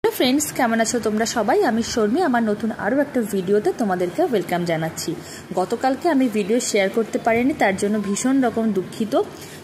Hello friends केमन आछो तोमरा सबाई आमी शर्मी आमार नतून आरो एकटा भिडियोते तोमादेरके वेलकाम जानाच्छि। गतकालके आमी भिडियो शेयर करते पारिनि तार जोन्नो भीषण रकम दुखित।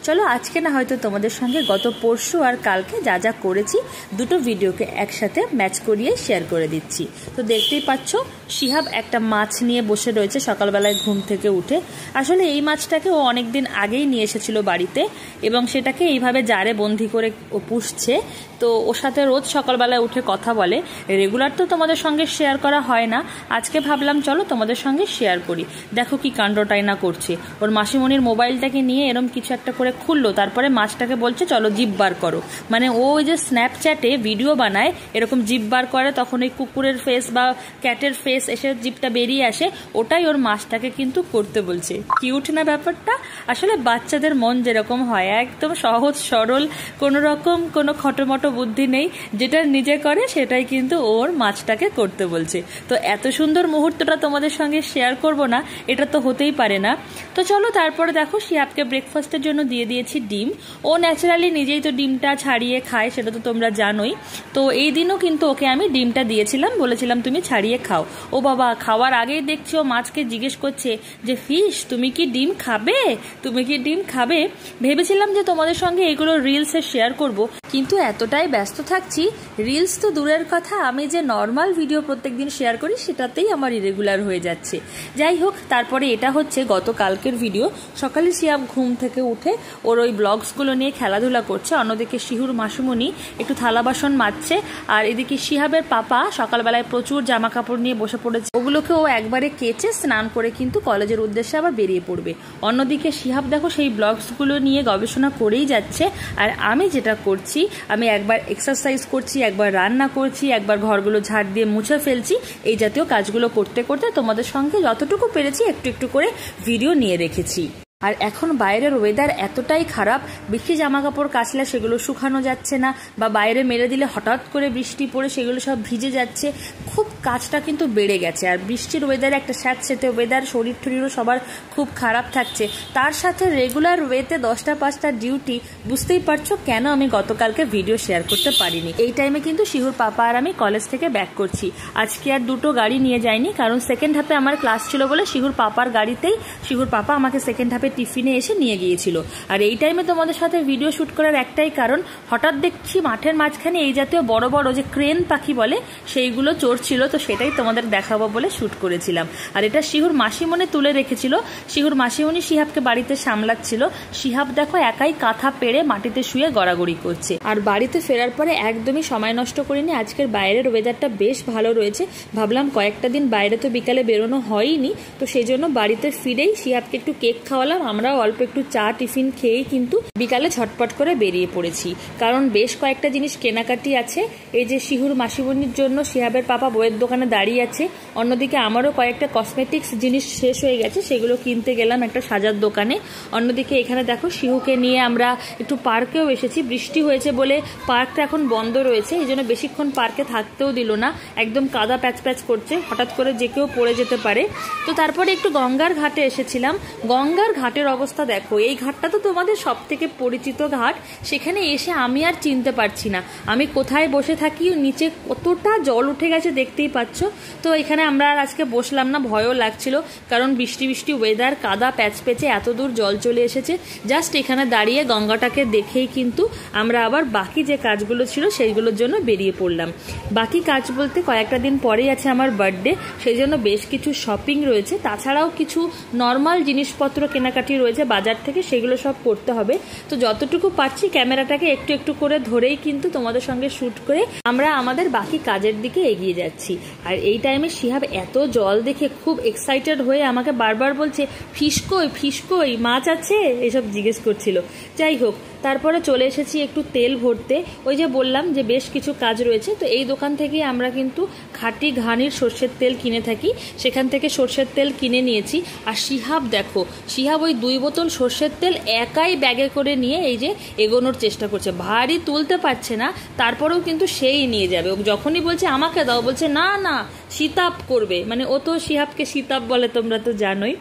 चलो आज के ना हयतो तोमादेर संगे गत परशु और कालके जा जा करेछि दुटो भिडियोके एकसाथे मैच करिए शेयर करे दिচ্ছি। तो देखतेই पाচ্ছো शिहाब একটা মাছ নিয়ে বসে রয়েছে সকালবেলায় ঘুম থেকে উঠে। আসলে এই মাছটাকে ও অনেক দিন আগেই নিয়ে এসেছিল বাড়িতে এবং সেটাকে এইভাবে জারে বন্দি করে ও পুষছে। তো ওর সাথে রোজ সকালবেলায় উঠে কথা বলে। রেগুলার তো তোমাদের সঙ্গে শেয়ার করা হয় না, আজকে ভাবলাম চলো তোমাদের সঙ্গে শেয়ার করি। দেখো কি কাণ্ডটাই না করছে। ওর মাসিমণির মোবাইলটাকে নিয়ে এরকম কিছু একটা করে খুললো, তারপরে মাছটাকে বলছে চলো জিভ বার করো। মানে ও ওই যে স্ন্যাপচ্যাটে ভিডিও বানায় এরকম জিভ বার করে, তখন ওই কুকুরের ফেস বা ক্যাটের ফেস এসে জিভটা বেরিয়ে আসে, ওটাই ওর মাছটাকে কিন্তু করতে বলছে। কিউট না ব্যাপারটা? আসলে বাচ্চাদের মন যেরকম হয়, একদম সহজ সরল, কোনো রকম কোনো খটোমটো বুদ্ধি নেই, যেটা নিজে করে সেটাই কিন্তু ওর মাছটাকে করতে বলছে। তো এত সুন্দর মুহূর্তটা তোমাদের সঙ্গে শেয়ার করব না, এটা তো হতেই পারে না। তো চলো তারপরে দেখো শিহাবকে ব্রেকফাস্টের জন্য দিয়ে দিয়েছি ডিম। ও ন্যাচারালি নিজেই তো ডিমটা ছাড়িয়ে খায়, সেটা তো তোমরা জানোই। তো এই দিনও কিন্তু ওকে আমি ডিমটা দিয়েছিলাম, বলেছিলাম তুমি ছাড়িয়ে খাও। ও বাবা, খাওয়ার আগেই দেখছি ও মাছকে জিজ্ঞেস করছে যে ফিশ তুমি কি ডিম খাবে, তুমি কি ডিম খাবে। ভেবেছিলাম যে তোমাদের সঙ্গে এগুলো রিলসে শেয়ার করব, কিন্তু এতটাই ব্যস্ত থাকছি, রিলস তো দূরের কথা, আমি যে নর্মাল ভিডিও প্রত্যেকদিন শেয়ার করি সেটাতেই আমার ইরেগুলার হয়ে যাচ্ছে। যাই হোক, তারপরে এটা হচ্ছে গতকালকের ভিডিও। সকালে শিহাব ঘুম থেকে উঠে ওর ওই ব্লগসগুলো নিয়ে খেলাধুলা করছে, অন্যদিকে শিহুর মাসুমণি একটু থালা বাসন মাজছে, আর এদিকে শিহাবের পাপা সকালবেলায় প্রচুর জামা কাপড় নিয়ে বসে পড়েছে। ওগুলোকে ও একবারে কেচে স্নান করে কিন্তু কলেজের উদ্দেশ্যে আবার বেরিয়ে পড়বে। অন্যদিকে শিহাব দেখো সেই ব্লগসগুলো নিয়ে গবেষণা করেই যাচ্ছে, আর আমি যেটা করছি, আমি একবার এক্সারসাইজ করছি, একবার রান্না করছি, একবার ঘরগুলো ঝাড় দিয়ে মুছে ফেলছি। এই জাতীয় কাজগুলো করতে করতে তোমাদের সঙ্গে যতটুকু পেরেছি একটু একটু করে ভিডিও নিয়ে রেখেছি। আর এখন বাইরের ওয়েদার এতটাই খারাপ, বেশি জামা কাপড় কাচলে সেগুলো শুকানো যাচ্ছে না, বা বাইরে মেলে দিলে হঠাৎ করে বৃষ্টি পড়ে সেগুলো সব ভিজে যাচ্ছে। খুব কাজটা কিন্তু বেড়ে গেছে, আর বৃষ্টির ওয়েদারে একটা স্যাঁতসেঁতে ওয়েদার, শরীর টরীরও সবার খুব খারাপ থাকছে। তার সাথে রেগুলার ওয়েতে 10টা 5টা ডিউটি, বুঝতেই পারছো কেন আমি গতকালকে ভিডিও শেয়ার করতে পারিনি। এই টাইমে কিন্তু শিহুর পাপা আর আমি কলেজ থেকে ব্যাক করছি। আজকে আর দুটো গাড়ি নিয়ে যাইনি, কারণ সেকেন্ড হাফে আমার ক্লাস ছিল বলে শিহুর পাপার গাড়িতেই শিহুর পাপা আমাকে সেকেন্ড হাফে টিফিনে এসে নিয়ে গিয়েছিল। আর এই টাইমে তোমাদের সাথে ভিডিও শুট করার একটাই কারণ, হঠাৎ দেখছি মাঠের মাঝখানে এই জাতীয় বড় বড় যে ক্রেন পাখি বলে সেইগুলো চড়ছিল, তো সেটাই তোমাদের দেখাবো বলে শুট করেছিলাম। আর এটা শিহুর মাসিমণি তুলে রেখেছিল। শিহুর মাসিমণি শিহাবকে বাড়িতে সামলাচ্ছিল। শিহাব দেখো একাই কাঁথা পেড়ে মাটিতে শুয়ে গড়াগড়ি করছে। আর বাড়িতে ফেরার পরে একদমই সময় নষ্ট করিনি। আজকের বাইরের ওয়েদারটা বেশ ভালো রয়েছে, ভাবলাম কয়েকটা দিন বাইরে তো বিকালে বেরোনো হয়নি, তো সেই জন্য বাড়িতে ফিরেই শিহাবকে একটু কেক খাওয়ালাম। আমরাও অল্প একটু চা টিফিন খেয়েই কিন্তু বিকালে ঝটপট করে বেরিয়ে পড়েছি, কারণ বেশ কয়েকটা জিনিস কেনাকাটি আছে। এই যে শিহুর মাসিমণির জন্য শিহাবের পাপা বইয়ের দোকানে দাঁড়িয়ে আছে, অন্যদিকে আমারও কয়েকটা কসমেটিক্স জিনিস শেষ হয়ে গেছে, সেগুলো কিনতে গেলাম একটা সাজার দোকানে। অন্যদিকে এখানে দেখো শিহুকে নিয়ে আমরা একটু পার্কেও এসেছি। বৃষ্টি হয়েছে বলে পার্কটা এখন বন্ধ রয়েছে, এই জন্য বেশিক্ষণ পার্কে থাকতেও দিল না, একদম কাদা প্যাচ প্যাচ করছে, হঠাৎ করে যে কেউ পড়ে যেতে পারে। তো তারপরে একটু গঙ্গার ঘাটে এসেছিলাম। গঙ্গার ঘাটের অবস্থা দেখো, এই ঘাটটা তো তোমাদের সব থেকে পরিচিত ঘাট, সেখানে এসে আমি আর চিনতে পারছি না আমি কোথায় বসে থাকি, নিচে কতটা জল উঠে গেছে দেখতেই পাচ্ছ। তো এখানে আমরা আর আজকে বসলাম না, ভয়ও লাগছিল, কারণ বৃষ্টি বৃষ্টি ওয়েদার, কাদা প্যাচ পেঁচে এত দূর জল চলে এসেছে। জাস্ট এখানে দাঁড়িয়ে গঙ্গাটাকে দেখেই কিন্তু আমরা আবার বাকি যে কাজগুলো ছিল সেইগুলোর জন্য বেরিয়ে পড়লাম। বাকি কাজ বলতে কয়েকটা দিন পরেই আছে আমার বার্থডে, সেই জন্য বেশ কিছু শপিং রয়েছে, তাছাড়াও কিছু নর্মাল জিনিসপত্র কেনাকাটি রয়েছে বাজার থেকে, সেগুলো সব করতে হবে। তো যতটুকু পারছি ক্যামেরাটাকে একটু একটু করে ধরেই কিন্তু তোমাদের সঙ্গে শ্যুট করে আমরা আমাদের বাকি কাজের দিকে এগিয়ে যাচ্ছি। আর এই টাইমে শিহাব এত জল দেখে খুব এক্সাইটেড হয়ে আমাকে বারবার বলছে ফিশ কই, ফিশ কই, মাছ আছে, এসব জিজ্ঞেস করছিল। যাই হোক, তারপরে চলে এসেছি একটু তেল ভরতে। ওই যে বললাম যে বেশ কিছু কাজ রয়েছে, তো এই দোকান থেকে আমরা কিন্তু খাঁটি ঘানির সর্ষের তেল কিনে থাকি, সেখান থেকে সর্ষের তেল কিনে নিয়েছি। আর শিহাব দেখো, শিহাব ওই 2 বোতল সর্ষের তেল একাই ব্যাগে করে নিয়ে এই যে এগোনোর চেষ্টা করছে। ভারী তুলতে পারছে না, তারপরেও কিন্তু সেই নিয়ে যাবে। ও যখনই বলছে আমাকে দাও, বলছে না না শীতাপ করবে, মানে ও তো শিহাবকে শীতাপ বলে, তোমরা তো জানোই।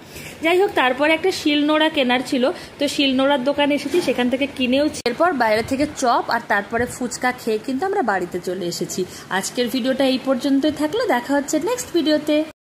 যাই হোক, তারপরে একটা শিলনোড়া কেনার ছিল, তো শিলনোড়ার দোকানে এসেছি, সেখান থেকে কিনেও এরপর বাইরে থেকে চপ আর তারপরে ফুচকা খেয়ে কিন্তু আমরা বাড়িতে চলে এসেছি। আজকের ভিডিওটা এই পর্যন্তই থাকলো, দেখা হচ্ছে নেক্সট ভিডিওতে।